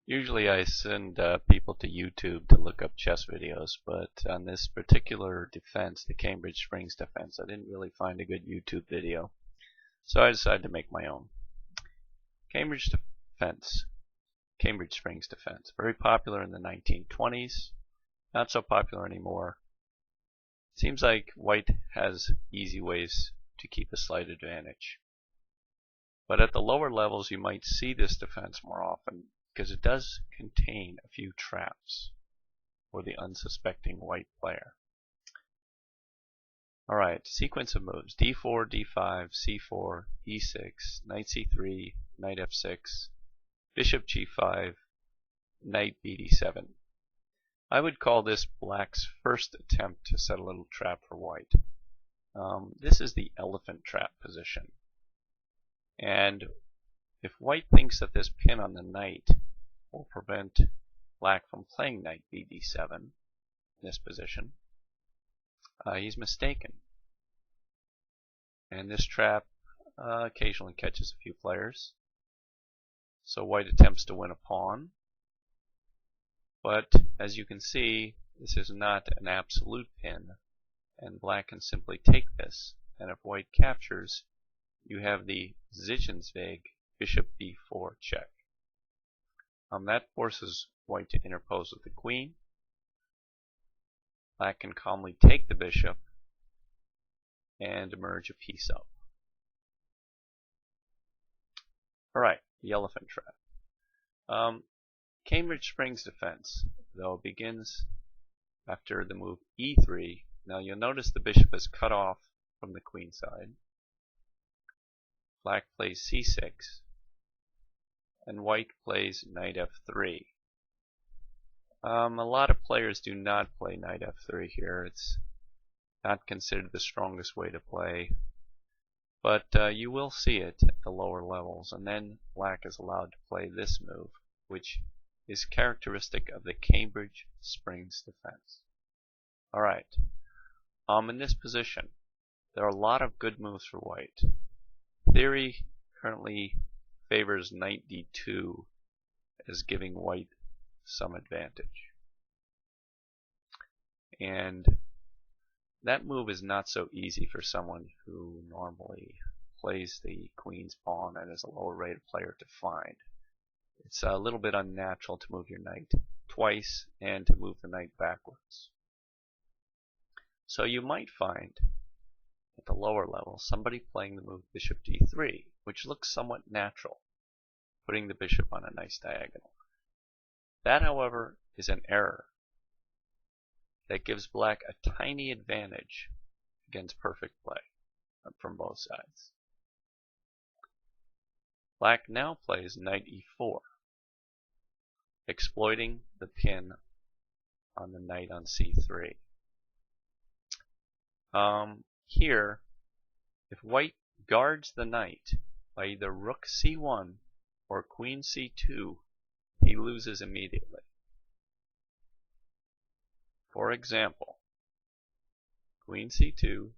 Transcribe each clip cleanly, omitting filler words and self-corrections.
Usually I send people to YouTube to look up chess videos, but on this particular defense, the Cambridge Springs defense, I didn't really find a good YouTube video. So I decided to make my own. Cambridge Springs defense, very popular in the 1920s, not so popular anymore. Seems like white has easy ways to keep a slight advantage. But at the lower levels you might see this defense more often because it does contain a few traps for the unsuspecting white player. Alright, sequence of moves: d4, d5, c4, e6, knight c3, knight f6, bishop g5, knight bd7. I would call this black's first attempt to set a little trap for white. This is the elephant trap position. And if white thinks that this pin on the knight will prevent black from playing knight bd7 in this position, he's mistaken. And this trap occasionally catches a few players. So white attempts to win a pawn. But as you can see, this is not an absolute pin, and black can simply take this. And if white captures, you have the Zichensweg bishop b4 check. That forces white to interpose with the queen. Black can calmly take the bishop and emerge a piece up. Alright, the elephant trap. Cambridge Springs defense, though, begins after the move e3. Now you'll notice the bishop is cut off from the queen side. Black plays c6, and white plays knight f3. A lot of players do not play knight f3 here. It's not considered the strongest way to play, but you will see it at the lower levels. And then black is allowed to play this move, which is characteristic of the Cambridge Springs defense. Alright, in this position, there are a lot of good moves for white. Theory currently favors knight d2 as giving white some advantage. And that move is not so easy for someone who normally plays the queen's pawn and is a lower rated player to find. It's a little bit unnatural to move your knight twice and to move the knight backwards. So you might find at the lower level somebody playing the move bishop d3, which looks somewhat natural, putting the bishop on a nice diagonal. That, however, is an error that gives black a tiny advantage against perfect play from both sides. Black now plays knight e4, exploiting the pin on the knight on c3. Here, if white guards the knight by either rook c1 or queen c2, he loses immediately. For example, queen c2,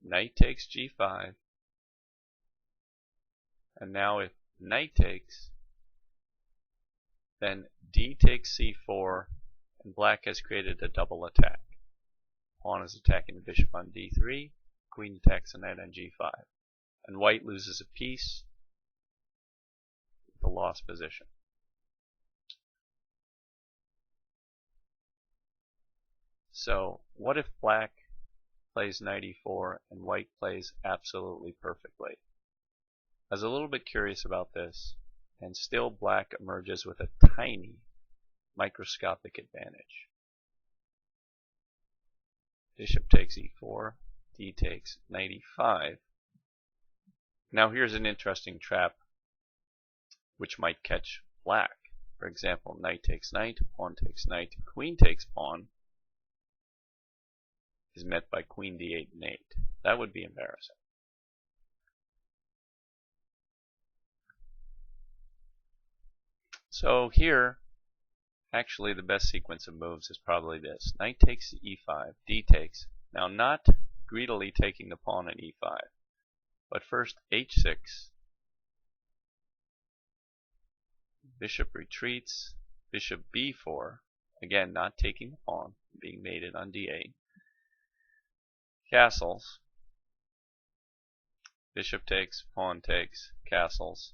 knight takes g5, and now if knight takes, then d takes c4, and black has created a double attack. Pawn is attacking the bishop on d3, queen attacks the knight on g5, and white loses a piece with a lost position. So what if black plays knight e4 and white plays absolutely perfectly? I was a little bit curious about this, and still black emerges with a tiny microscopic advantage. Bishop takes e4, d takes knight e5. Now here's an interesting trap which might catch black. For example, knight takes knight, pawn takes knight, queen takes pawn is met by queen d8 and 8. That would be embarrassing. So here, actually the best sequence of moves is probably this. Knight takes e5, d takes. Now not greedily taking the pawn at e5, but first h6, Bishop retreats. Bishop b4. Again, not taking the pawn, being mated on d8. Castles. Bishop takes, pawn takes, castles.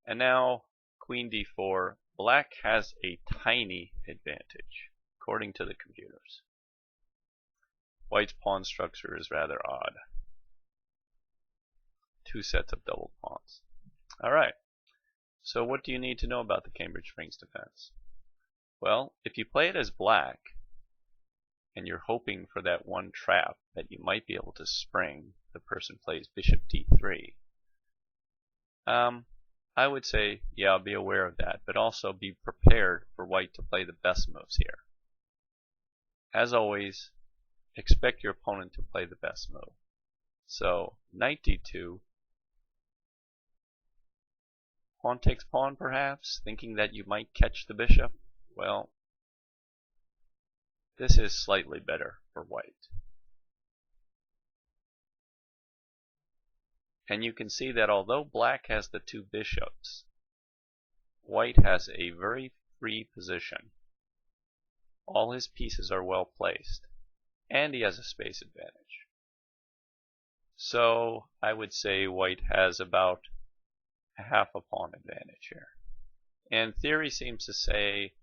And now queen d4. Black has a tiny advantage, according to the computers. White's pawn structure is rather odd. Two sets of double pawns. Alright, so what do you need to know about the Cambridge Springs defense? Well, if you play it as black, and you're hoping for that one trap that you might be able to spring, the person plays bishop d3. I would say, yeah, be aware of that, but also be prepared for white to play the best moves here. As always, expect your opponent to play the best move. So, knight d2, pawn takes pawn perhaps, thinking that you might catch the bishop. Well, this is slightly better for white. And you can see that although black has the two bishops, white has a very free position. All his pieces are well placed, and he has a space advantage. So I would say white has about a half a pawn advantage here. And theory seems to say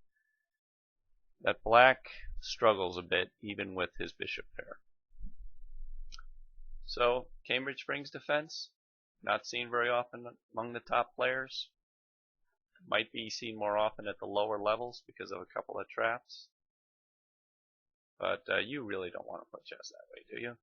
that black struggles a bit even with his bishop pair. So Cambridge Springs defense, not seen very often among the top players. Might be seen more often at the lower levels because of a couple of traps. But you really don't want to play chess that way, do you?